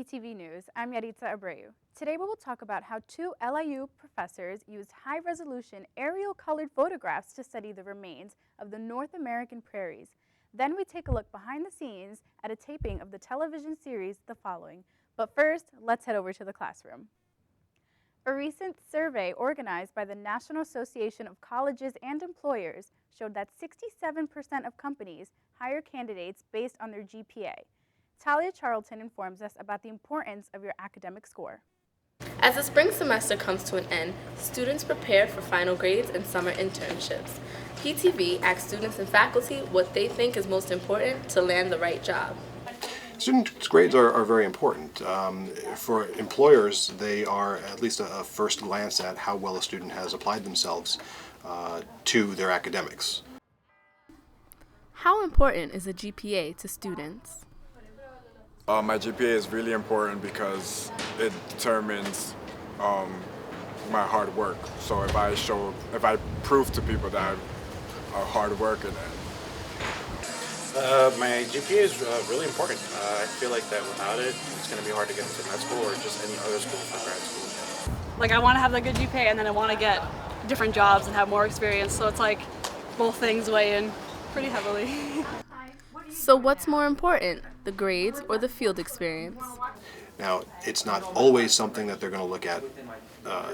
PTV News. I'm Yaritza Abreu. Today we will talk about how two LIU professors used high-resolution aerial-colored photographs to study the remains of the North American prairies. Then we take a look behind the scenes at a taping of the television series The Following. But first, let's head over to the classroom. A recent survey organized by the National Association of Colleges and Employers showed that 67% of companies hire candidates based on their GPA. Talia Charlton informs us about the importance of your academic score. As the spring semester comes to an end, students prepare for final grades and summer internships. PTV asks students and faculty what they think is most important to land the right job. Students' grades are very important. For employers, they are at least a first glance at how well a student has applied themselves to their academics. How important is a GPA to students? My GPA is really important because it determines my hard work. So if I prove to people that I'm a hard worker, then my GPA is really important. I feel like that without it, it's going to be hard to get into med school or just any other school for grad school. Like I want to have a good GPA and then I want to get different jobs and have more experience. So it's like both things weigh in pretty heavily. So what's more important, the grades or the field experience? Now, it's not always something that they're going to look at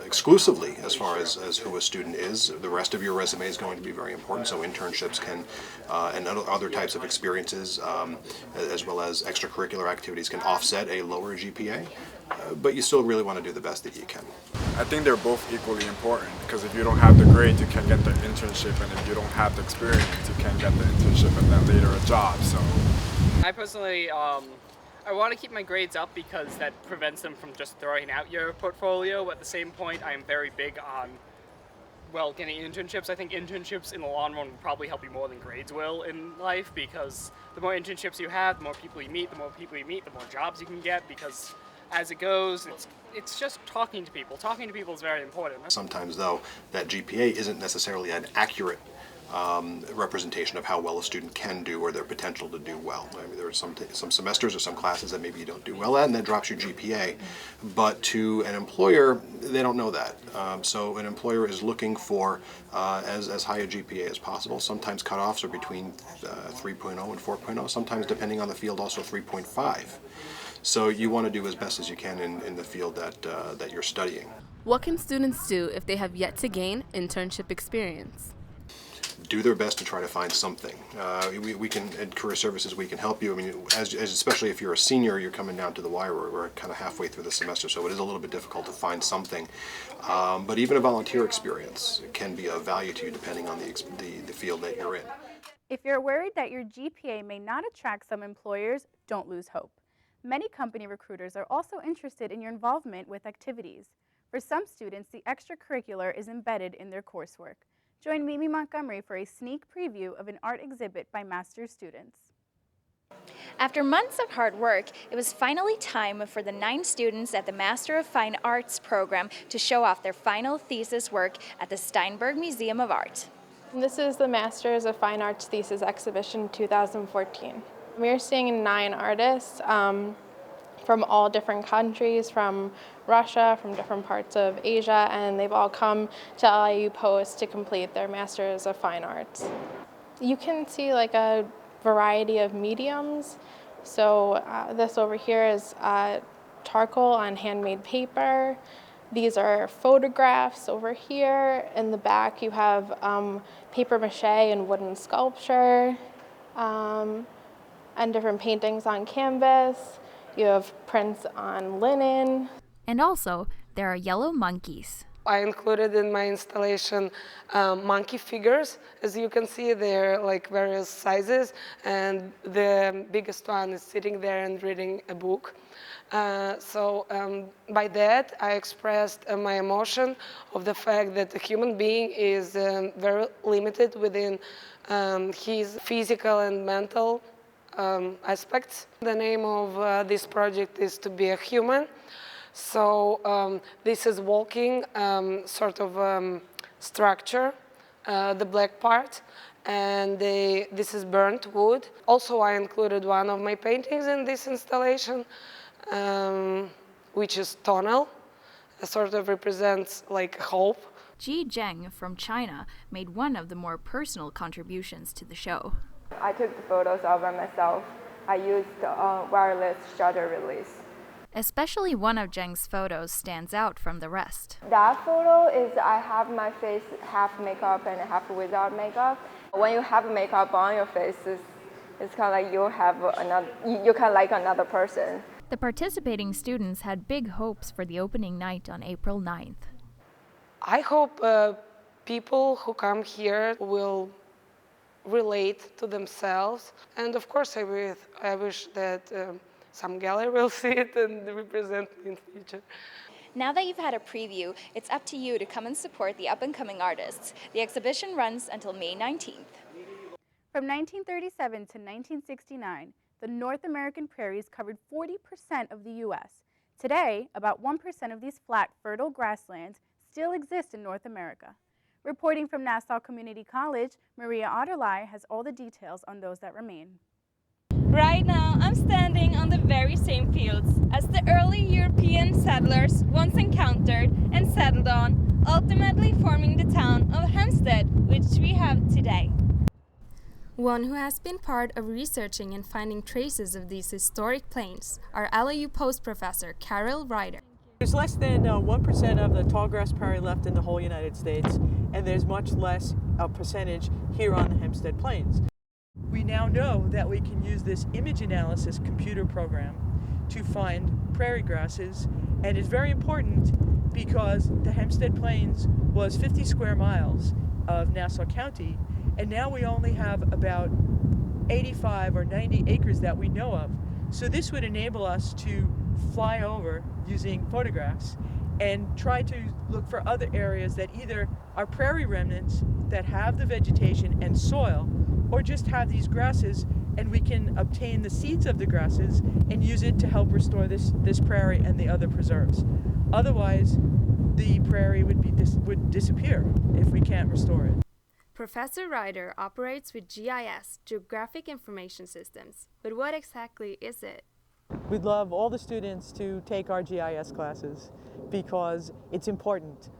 exclusively as far as who a student is. The rest of your resume is going to be very important, so internships can, and other types of experiences, as well as extracurricular activities can offset a lower GPA, but you still really want to do the best that you can. I think they're both equally important because if you don't have the grade, you can't get the internship, and if you don't have the experience, you can't get the internship and then later a job. So, I personally, I want to keep my grades up because that prevents them from just throwing out your portfolio. But at the same point, I am very big on, getting internships. I think internships in the long run will probably help you more than grades will in life because the more internships you have, the more people you meet, the more jobs you can get because as it goes, it's just talking to people. Talking to people is very important. Sometimes, though, that GPA isn't necessarily an accurate representation of how well a student can do or their potential to do well. I mean, there are some semesters or some classes that maybe you don't do well at, and that drops your GPA. But to an employer, they don't know that. So an employer is looking for as high a GPA as possible. Sometimes cutoffs are between 3.0 and 4.0. Sometimes, depending on the field, also 3.5. So you want to do as best as you can in the field that you're studying. What can students do if they have yet to gain internship experience? Do their best to try to find something. We can, at Career Services, we can help you. I mean, especially if you're a senior, you're coming down to the wire. We're kind of halfway through the semester, so it is a little bit difficult to find something. But even a volunteer experience can be of value to you depending on the field that you're in. If you're worried that your GPA may not attract some employers, don't lose hope. Many company recruiters are also interested in your involvement with activities. For some students, the extracurricular is embedded in their coursework. Join Mimi Montgomery for a sneak preview of an art exhibit by master's students. After months of hard work, it was finally time for the 9 students at the Master of Fine Arts program to show off their final thesis work at the Steinberg Museum of Art. This is the Masters of Fine Arts Thesis Exhibition 2014. We're seeing 9 artists from all different countries, from Russia, from different parts of Asia, and they've all come to LIU Post to complete their Masters of Fine Arts. You can see like a variety of mediums. So this over here is charcoal on handmade paper. These are photographs over here. In the back you have paper mache and wooden sculpture, and different paintings on canvas. You have prints on linen. And also, there are yellow monkeys. I included in my installation monkey figures. As you can see, they're like various sizes, and the biggest one is sitting there and reading a book. By that, I expressed my emotion of the fact that a human being is very limited within his physical and mental aspects. The name of this project is To Be a Human. So this is walking sort of structure, the black part, and this is burnt wood. Also, I included one of my paintings in this installation. which is tonal. It sort of represents like hope. Ji Zheng from China made one of the more personal contributions to the show. I took the photos all by myself. I used wireless shutter release. Especially one of Zheng's photos stands out from the rest. That photo is I have my face half makeup and half without makeup. When you have makeup on your face, it's kind of like you kind of like another person. The participating students had big hopes for the opening night on April 9th. I hope people who come here will relate to themselves, and of course I wish that some gallery will see it and represent me in the future. Now that you've had a preview, it's up to you to come and support the up-and-coming artists. The exhibition runs until May 19th. From 1937 to 1969, the North American prairies covered 40% of the U.S. Today, about 1% of these flat, fertile grasslands still exist in North America. Reporting from Nassau Community College, Maria Otterlei has all the details on those that remain. Right now, I'm standing on the very same fields as the early European settlers once encountered and settled on, ultimately forming the town of Hempstead, which we have today. One who has been part of researching and finding traces of these historic plains are LIU Post Professor Carol Ryder. There's less than 1% of the tallgrass prairie left in the whole United States, and there's much less a percentage here on the Hempstead Plains. We now know that we can use this image analysis computer program to find prairie grasses, and it's very important because the Hempstead Plains was 50 square miles of Nassau County, and now we only have about 85 or 90 acres that we know of. So this would enable us to fly over using photographs and try to look for other areas that either are prairie remnants that have the vegetation and soil, or just have these grasses, and we can obtain the seeds of the grasses and use it to help restore this prairie and the other preserves. Otherwise, the prairie would disappear if we can't restore it. Professor Ryder operates with GIS, Geographic Information Systems, but what exactly is it? We'd love all the students to take our GIS classes because it's important.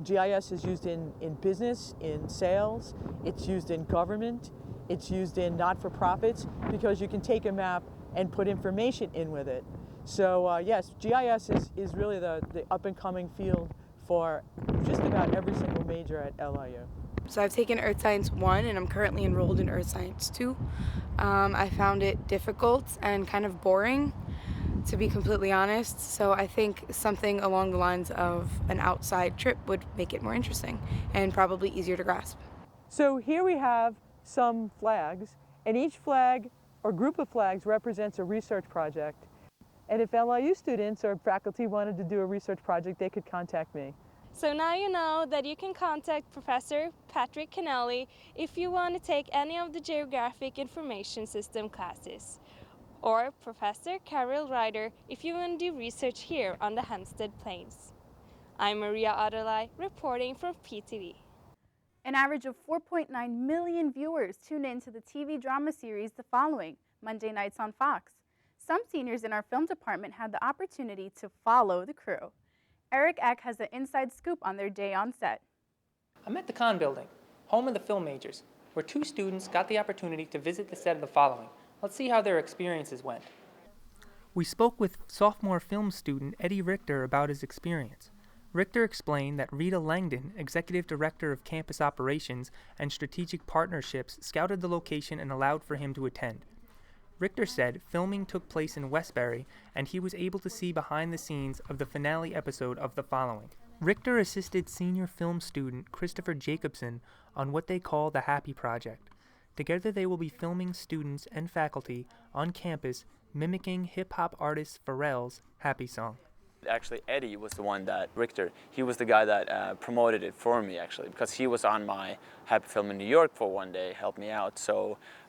GIS is used in business, in sales, it's used in government, it's used in not-for-profits because you can take a map and put information in with it. So yes, GIS is really the up-and-coming field for just about every single major at LIU. So I've taken Earth Science 1 and I'm currently enrolled in Earth Science 2. I found it difficult and kind of boring, to be completely honest. So I think something along the lines of an outside trip would make it more interesting and probably easier to grasp. So here we have some flags, and each flag or group of flags represents a research project. And if LIU students or faculty wanted to do a research project, they could contact me. So now you know that you can contact Professor Patrick Kennelly if you want to take any of the Geographic Information System classes, or Professor Carol Ryder if you want to do research here on the Hempstead Plains. I'm Maria Otterlei, reporting from PTV. An average of 4.9 million viewers tune in to the TV drama series The Following, Monday nights on Fox. Some seniors in our film department had the opportunity to follow the crew. Eric Eck has an inside scoop on their day on set. I'm at the Kahn Building, home of the film majors, where two students got the opportunity to visit the set of The Following. Let's see how their experiences went. We spoke with sophomore film student Eddie Richter about his experience. Richter explained that Rita Langdon, Executive Director of Campus Operations and Strategic Partnerships, scouted the location and allowed for him to attend. Richter said filming took place in Westbury, and he was able to see behind the scenes of the finale episode of The Following. Richter assisted senior film student Christopher Jacobson on what they call the Happy Project. Together they will be filming students and faculty on campus mimicking hip-hop artist Pharrell's Happy Song. Actually, Eddie was the one that, Richter, he was the guy that promoted it for me, actually, because he was on my Happy Film in New York for one day, helped me out,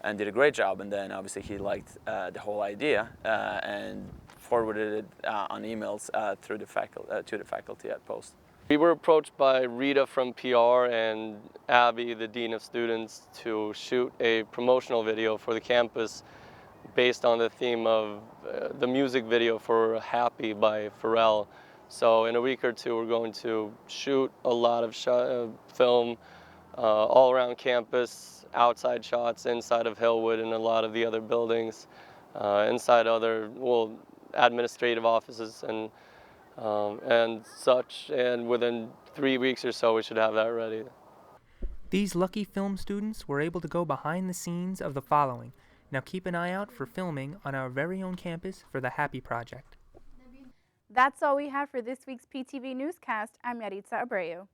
and did a great job. And then obviously he liked the whole idea and forwarded it on emails to the faculty at Post. We were approached by Rita from PR and Abby, the Dean of Students, to shoot a promotional video for the campus based on the theme of the music video for Happy by Pharrell. So in a week or two, we're going to shoot a lot of film all around campus, outside shots, inside of Hillwood and a lot of the other buildings, inside other, well, administrative offices and such. And within 3 weeks or so, we should have that ready. These lucky film students were able to go behind the scenes of the following. Now keep an eye out for filming on our very own campus for the Happy Project. That's all we have for this week's PTV newscast. I'm Yaritza Abreu.